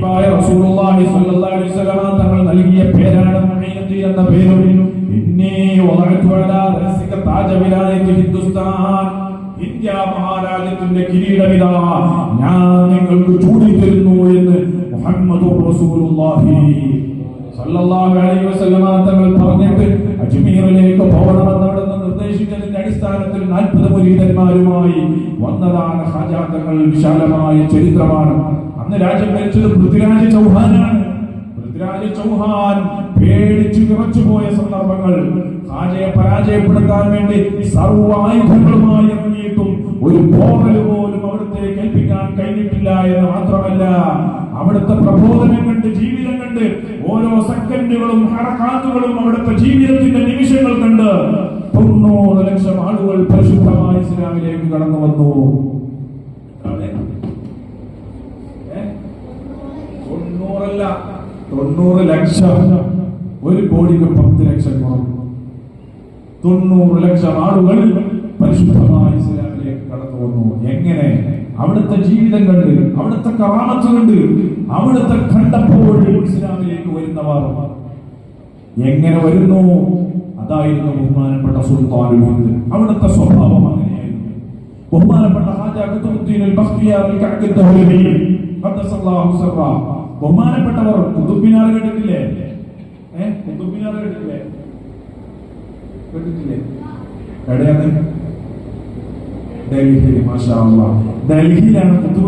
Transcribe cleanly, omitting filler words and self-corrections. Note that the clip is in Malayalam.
റസൂലുള്ളാഹി സ്വല്ലല്ലാഹു അലൈഹി വസല്ലം തങ്ങൾ നൽകിയ പേരാണ് മുഈനുദ്ദീൻ എന്ന പേരും. ഇന്നി വദഅതു അലാ റഅസിക താജ വിലായത്തി ഹിന്ദുസ്ഥാൻ, ഇന്ത്യ മഹാരാജ്യത്തിന്റെ കിരീടമിതാ ഞാൻ നിങ്ങൾക്ക് ചൂടിത്തരുന്നു എന്ന് മുഹമ്മദുർ റസൂലുള്ളാഹി സ്വല്ലല്ലാഹു അലൈഹി വസല്ലം തങ്ങൾ പറഞ്ഞിട്ട് അജ്മീറിലേക്ക് പോകണമെന്ന് അവിടുന്ന് നിർദ്ദേശിച്ചതിന്റെ അടിസ്ഥാനത്തിൽ 40 മുരീദന്മാരുമായി വന്നതാണ് ഖാജ തങ്ങൾ. വിശാലമായ ചരിത്രമാണ്. അന്ന് രാജ്യം ഭരിച്ചത് പൃഥ്വിരാജ് ചൗഹാനാണ്. പൃഥ്വിരാജ് ചൗഹാൻ പേടിച്ചു വിറച്ചു പോയ സന്ദർഭങ്ങൾ, ഖാജയെ പരാജയപ്പെടുത്താൻ വേണ്ടി സർവായുധങ്ങളുമായി ഇറങ്ങിയിട്ടും ഒരു പോറൽ പോലും അവിടുത്തെ കേൾപ്പിക്കാൻ കഴിഞ്ഞിട്ടില്ല എന്ന് മാത്രമല്ല, അവിടുത്തെ പ്രബോധനം കണ്ട്, ജീവിതം കണ്ട്, ഓരോ സെക്കൻഡുകളും ഹറകാത്തുകളും അവിടുത്തെ ജീവിതത്തിന്റെ നിമിഷങ്ങൾ കണ്ട് 90 ലക്ഷം ആളുകൾ പരിശുദ്ധമായ ഇസ്ലാമിലേക്ക് കടന്നു വന്നു. 90 ലക്ഷം. 1 കോടിക്ക് 10 ലക്ഷം കുറവ്. 90 ലക്ഷം ആളുകൾ പരിശുദ്ധമായ ഇസ്ലാമിലേക്ക് കടന്നു വന്നു. എങ്ങനെ? അവിടുത്തെ ജീവിതം കണ്ട്, അവിടുത്തെ കറാമത്ത് കണ്ട്, അവിടുത്തെ കണ്ടപ്പോൾ ഇസ്ലാമിലേക്ക് വരുന്നവർ എങ്ങനെ വരുന്നു? അതായിരുന്നു ബഹുമാനപ്പെട്ട സുൽത്താനുൽ ഹിന്ദ്. അവിടുത്തെ സ്വഭാവം അങ്ങനെയായിരുന്നു. ബഹുമാനപ്പെട്ട ഖാജ ഖുതുബുദ്ദീൻ അൽ-ബഖ്തിയാർ അൽ-കഅ്ദഹി ഖദ്ദസല്ലാഹു സിർറ. ബഹുമാനപ്പെട്ടവർ കുതുബ്ബിനാർ കേട്ടിട്ടില്ലേ? കുതുബ്ബിനാർ കേട്ടിട്ടില്ലേ? എവിടെയാണ്? ഡൽഹിയിൽ. മാഷാ അല്ലാഹ്. ഡൽഹിയിലാണ്